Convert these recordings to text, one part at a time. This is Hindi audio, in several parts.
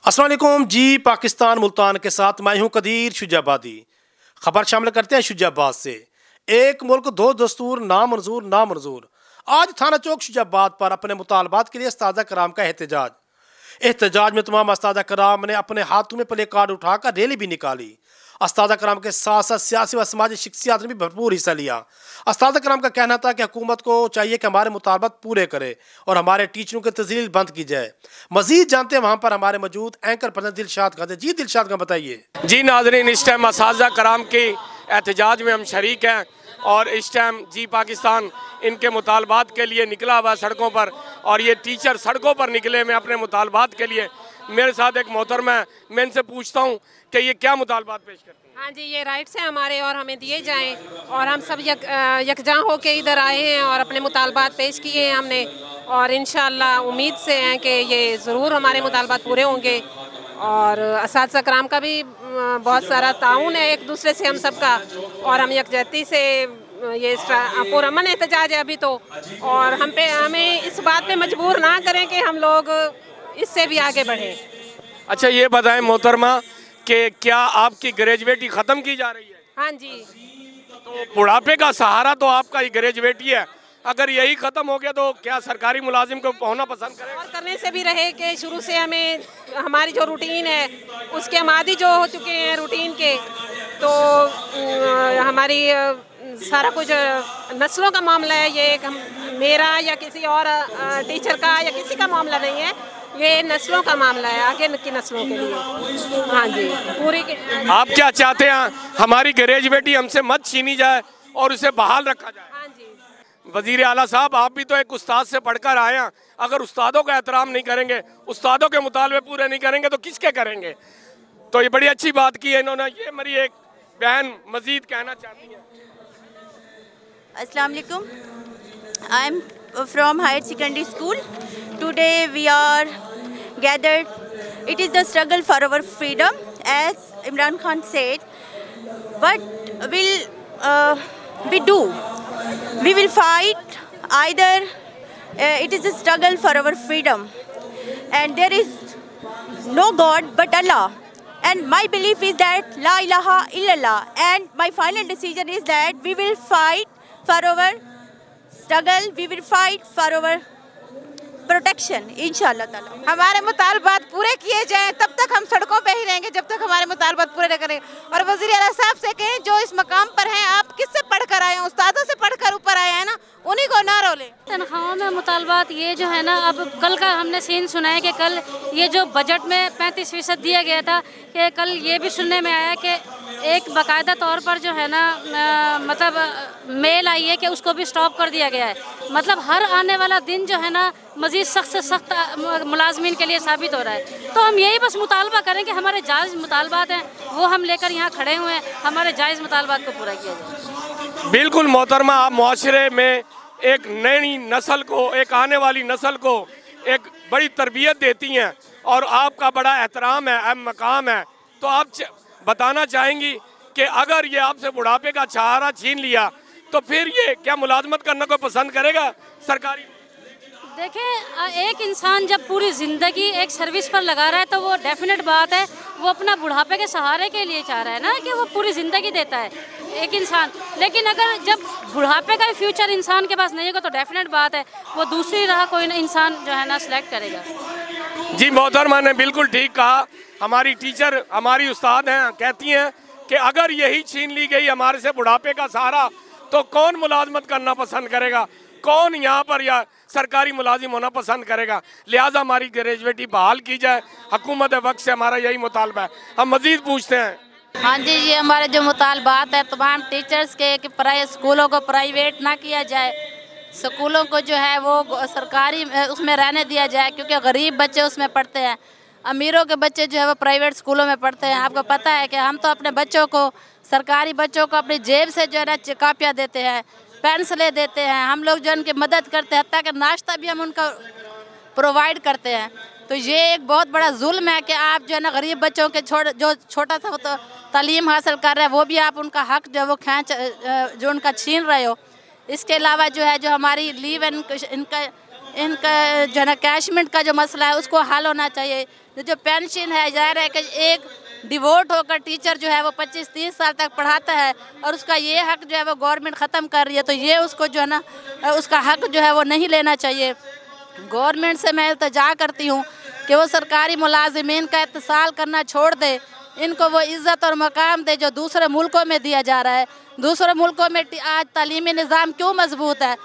अस्सलाम वालेकुम जी। पाकिस्तान मुल्तान के साथ मैं हूं कदीर शुजाबादी। खबर शामिल करते हैं शुजाबाद से। एक मुल्क दो दस्तूर नामंजूर नामंजूर। आज थाना चौक शुजाबाद पर अपने मुतालबात के लिए अस्तादा कराम का एहतजाज में तमाम अस्तादा कराम ने अपने हाथों में प्ले कार्ड उठाकर रैली भी निकाली। अस्तादा कराम के साथ साथ सियासी व समाजी शख्सियात ने भी भरपूर हिस्सा लिया। अस्तादा कराम का कहना था कि हुकूमत को चाहिए कि हमारे मुतालबात पूरे करे और हमारे टीचरों की तज़लील बंद की जाए। मजीद जानते हैं वहाँ पर हमारे मौजूद एंकर पर्सन दिलशाद खान। जी दिलशाद खान, बताइए। जी नाज़रीन, इस टाइम अस्तादा कराम के एहतजाज में हम शरीक हैं और इस टाइम जी पाकिस्तान इनके मुतालबात के लिए निकला हुआ सड़कों पर और ये टीचर सड़कों पर निकले में अपने मुतालबात के लिए। मेरे साथ एक मोहतरमा है, मैं इनसे पूछता हूँ कि ये क्या मुतालबात पेश करते हैं। हाँ जी, ये राइट्स हैं हमारे और हमें दिए जाएं और हम सब यकजां होके इधर आए हैं और अपने मुतालबात पेश किए हैं हमने और इंशाअल्लाह उम्मीद से हैं कि ये ज़रूर हमारे मुतालबात पूरे होंगे। और असातिज़ा कराम का भी बहुत सारा ताउन है एक दूसरे से हम सब का और हम यकजहती से ये पुरअमन एहतजाज है अभी तो। और हमें इस बात पे मजबूर ना करें कि हम लोग इससे भी आगे बढ़ें। अच्छा ये बताएं मोहतरमा कि क्या आपकी ग्रेजुएटी ख़त्म की जा रही है? हाँ जी। तो बुढ़ापे का सहारा तो आपका ही ग्रेजुएटी है, अगर यही ख़त्म हो गया तो क्या सरकारी मुलाजिम को होना पसंद करें? और करने से भी रहे कि शुरू से हमें हमारी जो रूटीन है उसके हम आदी जो हो चुके हैं रूटीन के, तो हमारी सारा कुछ नस्लों का मामला है। ये एक मेरा या किसी और टीचर का या किसी का मामला नहीं है, ये नस्लों का मामला है, आगे की नस्लों के लिए। हाँ जी, पूरी आप क्या चाहते हैं हमारी ग्रेजुएटी हमसे मत छीनी जाए और उसे बहाल रखा जाए? हाँ जी। वज़ीर आला साहब, आप भी तो एक उस्ताद से पढ़कर आए हैं, अगर उस्तादों का एहतराम नहीं करेंगे, उस्तादों के मुतालबे पूरे नहीं करेंगे तो किसके करेंगे? तो ये बड़ी अच्छी बात की है इन्होंने। ये मेरी एक बहन मजीद कहना चाहती है। अस्सलाम वालेकुम, I am from higher secondary school. Today we are gathered. It is the struggle for our freedom, as Imran Khan said. What will we do? We will fight. Either it is a struggle for our freedom, and there is no God but Allah. And my belief is that La ilaha illallah. And my final decision is that we will fight for our struggle, we will fight for our protection, इंशाअल्लाह ताला। हमारे मुतालबात पूरे किए जाएं, तब तक हम सड़कों पे ही रहेंगे जब तक हमारे मुतालबात पूरे न करें। और वज़ीर आला साहब से कहें जो इस मकाम पर हैं, आप किससे पढ़कर आए हैं? उस्तादों से पढ़कर ऊपर आए हैं ना, उन्हीं को ना रोलें। तनख्वाहों में मुतालबात ये जो है ना, अब कल का हमने सीन सुना है कि कल ये जो बजट में 35% दिया गया था, कि कल ये भी सुनने में आया कि एक बाकायदा तौर पर जो है ना मतलब मेल आई है कि उसको भी स्टॉप कर दिया गया है। मतलब हर आने वाला दिन जो है ना मज़ीद सख्त से सख्त मुलाजमीन के लिए साबित हो रहा है। तो हम यही बस मुतालबा करें कि हमारे जायज़ मुतालबात हैं वो हम लेकर यहाँ खड़े हुए हैं, हमारे जायज़ मुतालबात को पूरा किया जाए। बिल्कुल मोहतरमा, आप मुआशरे में एक नई नस्ल को, एक आने वाली नस्ल को एक बड़ी तरबियत देती हैं और आपका बड़ा एहतराम है, अहम मकाम है। तो आप बताना चाहेंगी कि अगर ये आपसे बुढ़ापे का सहारा छीन लिया तो फिर ये क्या मुलाजमत करना कोई पसंद करेगा सरकारी? देखें, एक इंसान जब पूरी ज़िंदगी एक सर्विस पर लगा रहा है तो वो डेफिनेट बात है वो अपना बुढ़ापे के सहारे के लिए चाह रहा है ना, कि वो पूरी ज़िंदगी देता है एक इंसान। लेकिन अगर जब बुढ़ापे का फ्यूचर इंसान के पास नहीं होगा तो डेफिनेट बात है वो दूसरी राह कोई इंसान जो है ना सिलेक्ट करेगा। जी मोहतरमा ने बिल्कुल ठीक कहा। हमारी टीचर, हमारी उस्ताद हैं, कहती हैं कि अगर यही छीन ली गई हमारे से बुढ़ापे का सहारा तो कौन मुलाजमत करना पसंद करेगा, कौन यहाँ पर या सरकारी मुलाजिम होना पसंद करेगा। लिहाजा हमारी ग्रेजुएटी बहाल की जाए, हुकूमत वक्त से हमारा यही मुतालबा है। हम मजीद पूछते हैं। हाँ जी, ये हमारे जो मुतालबात है तमाम टीचर्स के कि प्राइवेट स्कूलों को प्राइवेट ना किया जाए, स्कूलों को जो है वो सरकारी उसमें रहने दिया जाए, क्योंकि गरीब बच्चे उसमें पढ़ते हैं, अमीरों के बच्चे जो है वो प्राइवेट स्कूलों में पढ़ते हैं। आपको पता है कि हम तो अपने बच्चों को, सरकारी बच्चों को अपनी जेब से जो है ना कापियाँ देते हैं, पेंसिलें देते हैं, हम लोग जो उनकी मदद करते हैं, हत्ता कि नाश्ता भी हम उनका प्रोवाइड करते हैं। तो ये एक बहुत बड़ा जुल्म है कि आप जो है ना गरीब बच्चों के जो छोटा सा तो तालीम हासिल कर रहे हैं वो भी आप उनका हक जो है वो जो उनका छीन रहे हो। इसके अलावा जो है जो हमारी लीव इनका इनका जो है ना कैशमेंट का जो मसला है उसको हल होना चाहिए। जो पेंशन है, ज़ाहिर है कि एक डिवोट होकर टीचर जो है वो 25-30 साल तक पढ़ाता है और उसका ये हक जो है वो गवर्नमेंट ख़त्म कर रही है, तो ये उसको जो है ना उसका हक जो है वो नहीं लेना चाहिए। गवर्नमेंट से मैं इल्तिजा करती हूँ कि वो सरकारी मुलाजिमीन का इत्तिसाल करना छोड़ दे, इनको वो इज़्ज़त और मकाम दे जो दूसरे मुल्कों में दिया जा रहा है। दूसरे मुल्कों में आज तालीमी निज़ाम क्यों मजबूत है,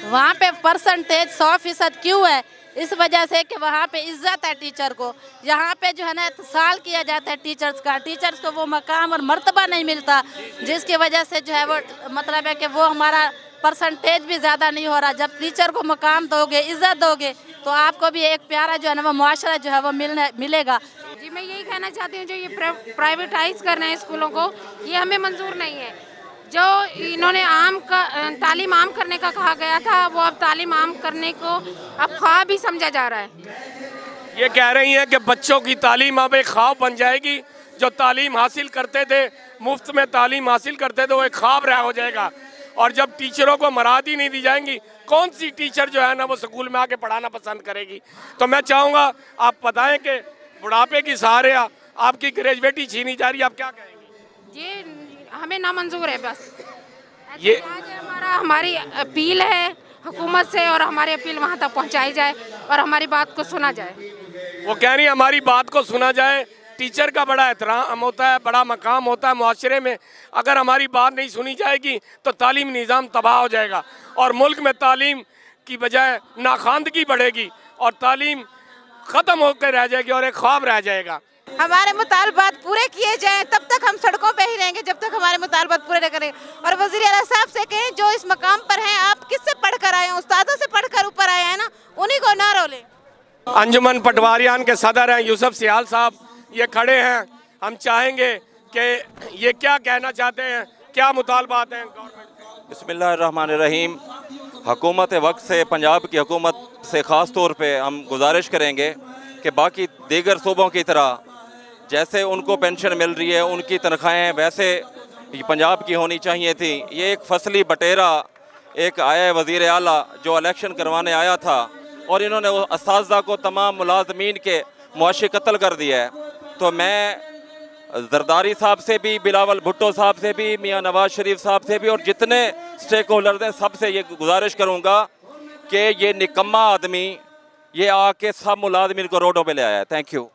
वहाँ पे परसेंटेज 100% क्यों है? इस वजह से कि वहाँ पे इज़्ज़त है टीचर को। यहाँ पे जो है ना इत्तिसाल किया जाता है टीचर्स का, टीचर्स को वो मकाम और मर्तबा नहीं मिलता, जिसकी वजह से जो है वो मतलब है कि वो हमारा परसेंटेज भी ज़्यादा नहीं हो रहा। जब टीचर को मकाम दोगे, इज़्ज़त दोगे, तो आपको भी एक प्यारा जो है ना वो मुआशरा जो है वो मिलेगा। जी मैं यही कहना चाहती हूँ, जो ये प्राइवेटाइज कर रहे हैं स्कूलों को, ये हमें मंजूर नहीं है। जो इन्होंने तालीम आम करने का कहा गया था, वो अब तालीम आम करने को अब ख्वाब ही समझा जा रहा है। ये कह रही हैं कि बच्चों की तालीम अब एक ख्वाब बन जाएगी। जो तालीम हासिल करते थे, मुफ्त में तालीम हासिल करते थे, वो एक ख्वाब रहा हो जाएगा। और जब टीचरों को मरादी नहीं दी जाएंगी, कौन सी टीचर जो है ना वो स्कूल में आके पढ़ाना पसंद करेगी? तो मैं चाहूँगा आप बताएं कि बुढ़ापे की सहारे आपकी ग्रेजुएटी छीनी जा रही है, आप क्या कहेंगी? ये हमें नामंजूर है। बस ये हमारी अपील है हुकूमत से, और हमारी अपील वहाँ तक पहुँचाई जाए और हमारी बात को सुना जाए। वो कह रही है हमारी बात को सुना जाए। टीचर का बड़ा एहतराम होता है, बड़ा मकाम होता है मुआशरे में। अगर हमारी बात नहीं सुनी जाएगी तो तालीम निज़ाम तबाह हो जाएगा और मुल्क में तालीम की बजाय नाखानदगी बढ़ेगी और तालीम ख़त्म होकर रह जाएगी और एक ख्वाब रह जाएगा। हमारे मुतालबात पूरे किए जाएं, तब तक हम सड़कों पे ही रहेंगे जब तक हमारे मुतालबात पूरे न करें। और वज़ीर आला साहब से कहें, जो इस मकाम पर हैं, आप किससे पढ़कर आए हैं? उस्तादों से पढ़कर ऊपर आए हैं ना, उन्हीं को ना रोलें। अंजुमन पटवारियान के सदर हैं यूसुफ सियाल साहब, ये खड़े हैं। हम चाहेंगे कि ये क्या कहना चाहते हैं, क्या मुतालबात हैं गवर्नमेंट? बिस्मिल्लाहिर्रहमानिर्रहीम। हुकूमत वक्त से, पंजाब की हुकूमत से ख़ास तौर पे हम गुजारिश करेंगे कि बाकी दीगर सूबों की तरह जैसे उनको पेंशन मिल रही है, उनकी तनख्वाहें वैसे पंजाब की होनी चाहिए थी। ये एक फसली बटेरा एक आया है वज़ीर आला जो इलेक्शन करवाने आया था, और इन्होंने वो असातिज़ा को, तमाम मुलाज़मीन के मुआशी कत्ल कर दिया है। तो मैं जरदारी साहब से भी, बिलावल भुट्टो साहब से भी, मियाँ नवाज शरीफ साहब से भी, और जितने स्टेक होल्डर्स हैं सबसे ये गुजारिश करूँगा कि ये निकम्मा आदमी ये आके सब मुलाज़मीन को रोडों पे ले आया है। Thank you.